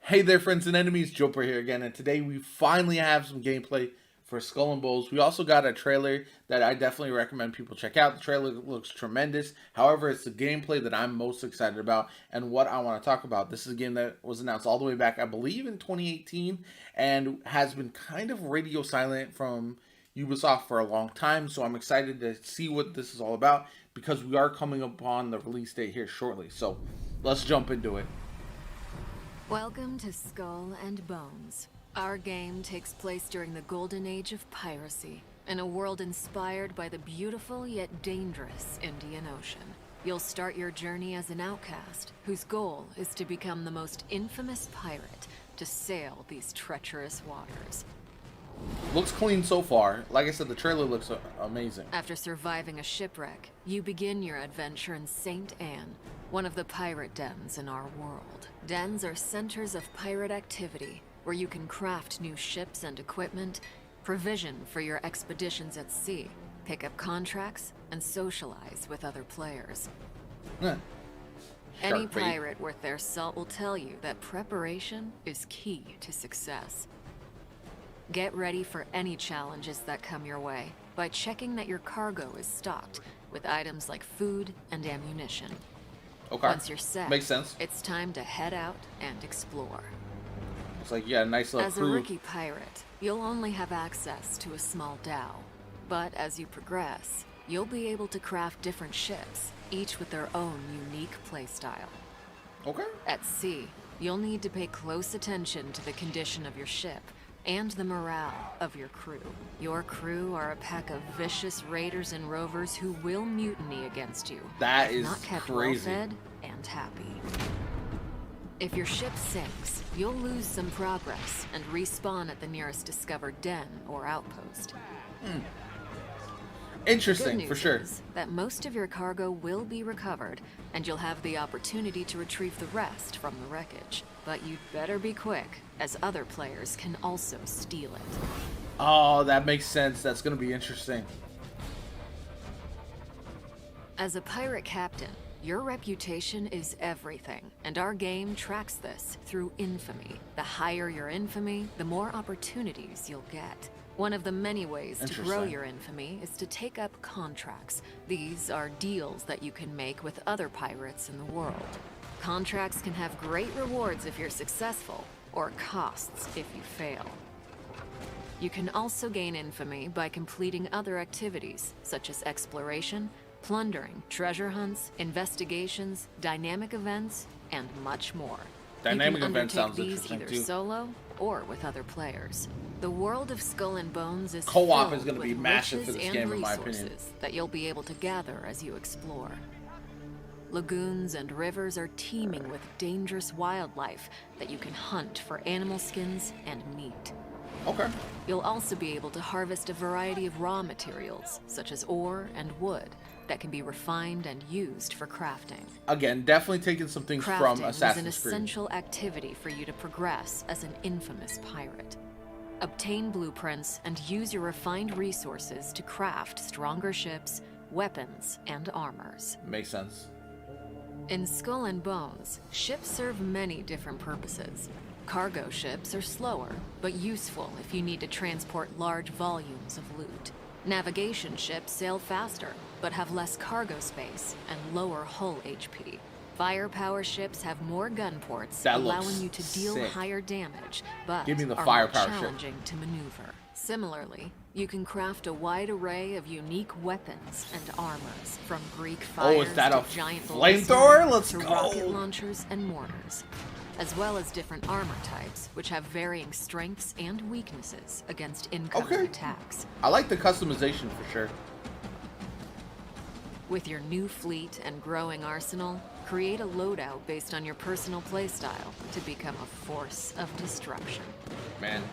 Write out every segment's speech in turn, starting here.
Hey there, friends and enemies, Joper here again, and today we finally have some gameplay for Skull and Bones. We also got a trailer that I definitely recommend people check out. The trailer looks tremendous. However, it's the gameplay that I'm most excited about and what I want to talk about. This is a game that was announced all the way back, I believe, in 2018, and has been kind of radio silent from Ubisoft for a long time. So I'm excited to see what this is all about because we are coming upon the release date here shortly. So let's jump into it. Welcome to Skull and Bones. Our game takes place during the golden age of piracy, in a world inspired by the beautiful yet dangerous Indian Ocean. You'll start your journey as an outcast, whose goal is to become the most infamous pirate to sail these treacherous waters. Looks clean so far. Like I said, the trailer looks amazing. After surviving a shipwreck, you begin your adventure in St. Anne, one of the pirate dens in our world. Dens are centers of pirate activity, where you can craft new ships and equipment, provision for your expeditions at sea, pick up contracts, and socialize with other players. Any pirate worth their salt will tell you that preparation is key to success. Get ready for any challenges that come your way by checking that your cargo is stocked with items like food and ammunition. Okay. Once you're set, makes sense. It's time to head out and explore. It's like, yeah, nice little crew. As a rookie pirate, you'll only have access to a small dhow. But as you progress, you'll be able to craft different ships, each with their own unique playstyle. Okay. At sea, you'll need to pay close attention to the condition of your ship and the morale of your crew. Your crew are a pack of vicious raiders and rovers who will mutiny against you. That is not kept crazy. Well fed and happy. If your ship sinks, you'll lose some progress and respawn at the nearest discovered den or outpost. Interesting, for sure. Is that most of your cargo will be recovered, and you'll have the opportunity to retrieve the rest from the wreckage. But you'd better be quick, as other players can also steal it. Oh, that makes sense. That's going to be interesting. As a pirate captain, your reputation is everything, and our game tracks this through infamy. The higher your infamy, the more opportunities you'll get. One of the many ways to grow your infamy is to take up contracts. These are deals that you can make with other pirates in the world. Contracts can have great rewards if you're successful, or costs if you fail. You can also gain infamy by completing other activities, such as exploration, plundering, treasure hunts, investigations, dynamic events, and much more. Dynamic events sounds these interesting either too. Solo or with other players. The world of Skull and Bones is Co-op is filled going to be with massive for riches this and game, in my opinion. resources that you'll be able to gather as you explore. Lagoons and rivers are teeming with dangerous wildlife that you can hunt for animal skins and meat. Okay. You'll also be able to harvest a variety of raw materials, such as ore and wood, that can be refined and used for crafting. Again, definitely taking some things from Crafting Assassin's is an Creed. essential activity for you to progress as an infamous pirate. Obtain blueprints and use your refined resources to craft stronger ships, weapons, and armors. Makes sense. In Skull and Bones, ships serve many different purposes. Cargo ships are slower, but useful if you need to transport large volumes of loot. Navigation ships sail faster, but have less cargo space and lower hull HP. Firepower ships have more gun ports, That allowing looks you to deal sick. higher damage, but Give me the are firepower more ship. challenging to maneuver. Similarly, you can craft a wide array of unique weapons and armors, from Greek fires Oh, is that to a giant flamethrower? ballistas Let's to go. rocket launchers and mortars, as well as different armor types, which have varying strengths and weaknesses against incoming attacks. I like the customization for sure. With your new fleet and growing arsenal, create a loadout based on your personal playstyle to become a force of destruction. Man,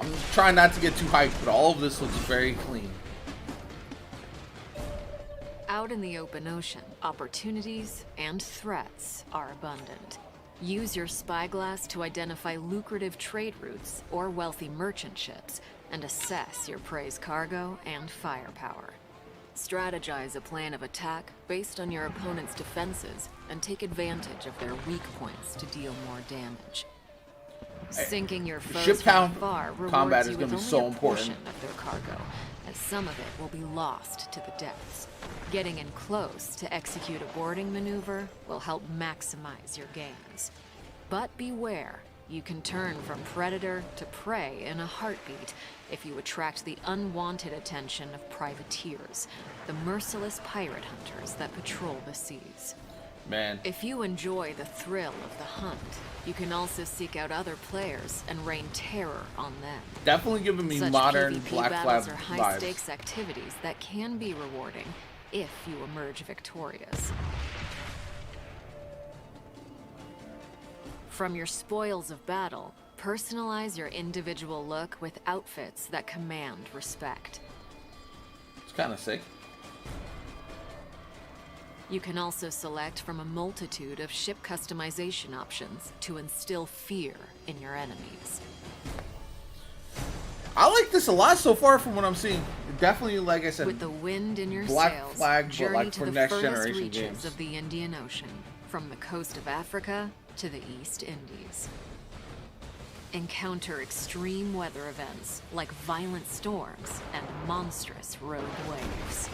I'm trying not to get too hyped, but all of this looks very clean. Out in the open ocean, opportunities and threats are abundant. Use your spyglass to identify lucrative trade routes or wealthy merchant ships and assess your prey's cargo and firepower. Strategize a plan of attack based on your opponent's defenses and take advantage of their weak points to deal more damage. Sinking your foes Ship from count afar combat rewards is you going with to be only so a portion important. of their cargo, as some of it will be lost to the depths. Getting in close to execute a boarding maneuver will help maximize your gains. But beware, you can turn from predator to prey in a heartbeat if you attract the unwanted attention of privateers, the merciless pirate hunters that patrol the seas. Man, If you enjoy the thrill of the hunt, you can also seek out other players and rain terror on them. definitely giving me Such modern PvP Black battles Flag are vibes. high-stakes activities that can be rewarding if you emerge victorious. From your spoils of battle, personalize your individual look with outfits that command respect. It's kind of sick. You can also select from a multitude of ship customization options to instill fear in your enemies. I like this a lot so far from what I'm seeing. Definitely, like I said, With the wind in your Black sails, Flag, but journey like to for the next furthest generation reaches games. of the Indian Ocean, from the coast of Africa to the East Indies. Encounter extreme weather events like violent storms and monstrous rogue waves.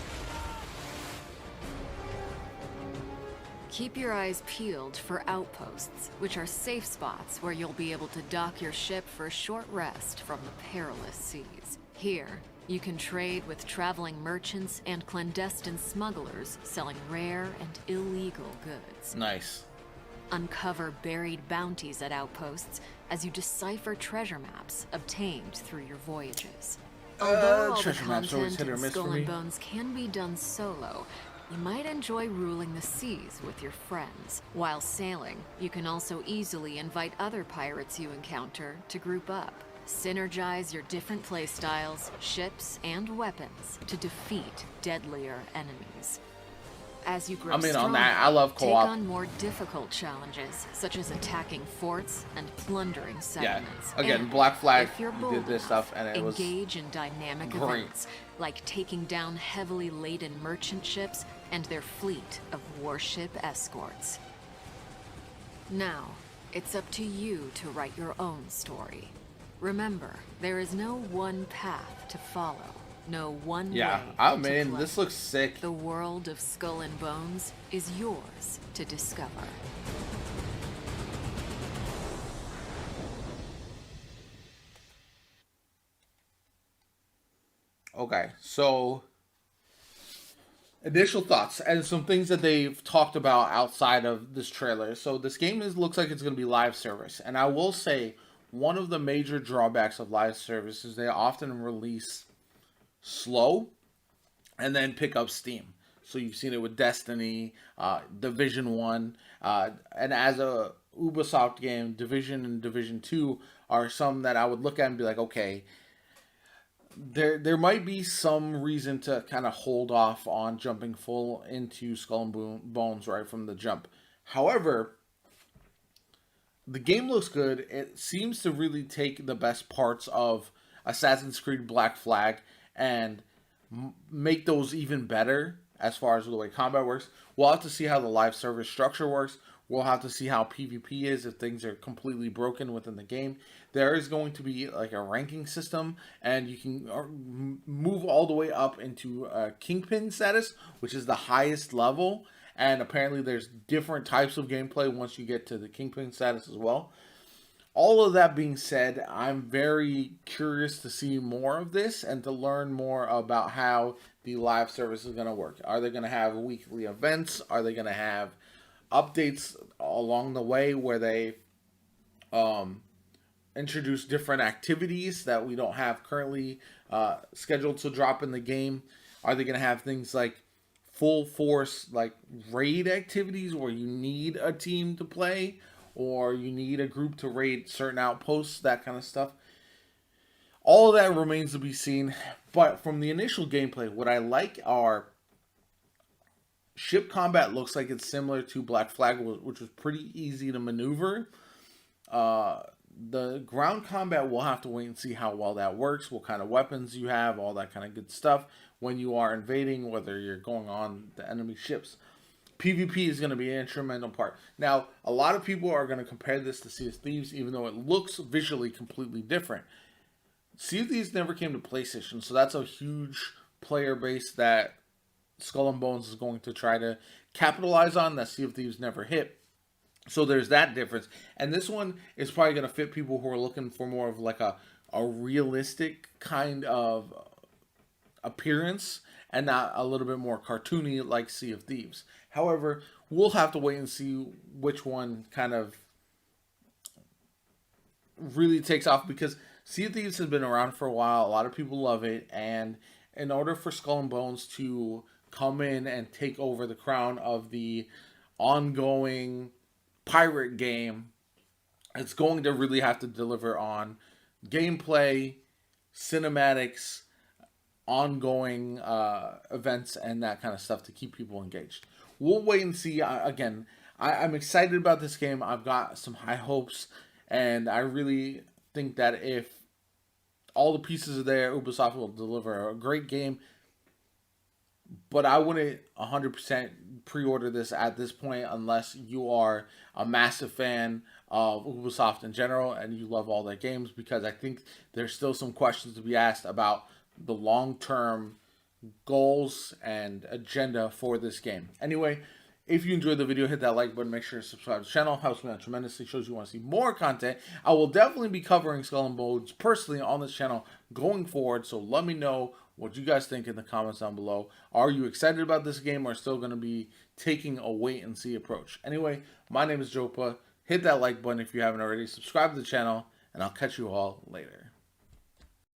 Keep your eyes peeled for outposts, which are safe spots where you'll be able to dock your ship for a short rest from the perilous seas. Here, you can trade with traveling merchants and clandestine smugglers selling rare and illegal goods. Nice. Uncover buried bounties at outposts as you decipher treasure maps obtained through your voyages. Although all the treasure maps always content hit or in miss for Skull me. and Bones can be done solo, you might enjoy ruling the seas with your friends. While sailing, you can also easily invite other pirates you encounter to group up. Synergize your different playstyles, ships, and weapons to defeat deadlier enemies. As you grow I'm in on stronger, that. I love take co-op. on more difficult challenges, such as attacking forts and plundering Yeah. settlements. Again, And Black Flag, if you're we bold did this enough, stuff, and it was engage in dynamic great. events, like taking down heavily laden merchant ships and their fleet of warship escorts. Now, it's up to you to write your own story. Remember, there is no one path to follow, no one Yeah. way I to mean, play. this looks sick. The world of Skull and Bones is yours to discover. Okay, so initial thoughts and some things that they've talked about outside of this trailer. So this game looks like it's going to be live service, and I will say one of the major drawbacks of live service is they often release slow and then pick up steam. So you've seen it with Destiny, Division 1, and as a Ubisoft game, Division and Division 2 are some that I would look at and be like, okay, there might be some reason to kind of hold off on jumping full into Skull and Bones right from the jump. However, the game looks good. It seems to really take the best parts of Assassin's Creed Black Flag and make those even better as far as the way combat works. We'll have to see how the live service structure works. We'll have to see how PvP is if things are completely broken within the game. There is going to be like a ranking system, and you can move all the way up into Kingpin status, which is the highest level. And apparently there's different types of gameplay once you get to the Kingpin status as well. All of that being said, I'm very curious to see more of this and to learn more about how the live service is going to work. Are they going to have weekly events? Are they going to have updates along the way where they introduce different activities that we don't have currently scheduled to drop in the game? Are they going to have things like full force like raid activities where you need a team to play or you need a group to raid certain outposts, that kind of stuff? All of that remains to be seen. But from the initial gameplay, what I like are ship combat looks like it's similar to Black Flag, which was pretty easy to maneuver. The ground combat, we'll have to wait and see how well that works, what kind of weapons you have, all that kind of good stuff when you are invading, whether you're going on the enemy ships. PvP is going to be an instrumental part. Now, a lot of people are going to compare this to Sea of Thieves, even though it looks visually completely different. Sea of Thieves never came to PlayStation, so that's a huge player base that Skull and Bones is going to try to capitalize on that Sea of Thieves never hit. So there's that difference. And this one is probably going to fit people who are looking for more of like a realistic kind of appearance and not a little bit more cartoony like Sea of Thieves. However, we'll have to wait and see which one kind of really takes off, because Sea of Thieves has been around for a while. A lot of people love it, and in order for Skull and Bones to come in and take over the crown of the ongoing pirate game, it's going to really have to deliver on gameplay, cinematics, ongoing events, and that kind of stuff to keep people engaged. We'll wait and see. Again, I'm excited about this game. I've got some high hopes, and I really think that if all the pieces are there, Ubisoft will deliver a great game. But I wouldn't 100% pre-order this at this point unless you are a massive fan of Ubisoft in general and you love all their games, because I think there's still some questions to be asked about the long-term goals and agenda for this game. Anyway, if you enjoyed the video, hit that like button. Make sure to subscribe to the channel. Helps me out tremendously. Shows you want to see more content. I will definitely be covering Skull and Bones personally on this channel going forward. So let me know what you guys think in the comments down below. Are you excited about this game, or still going to be taking a wait and see approach? Anyway, my name is Jopa. Hit that like button if you haven't already. Subscribe to the channel, and I'll catch you all later.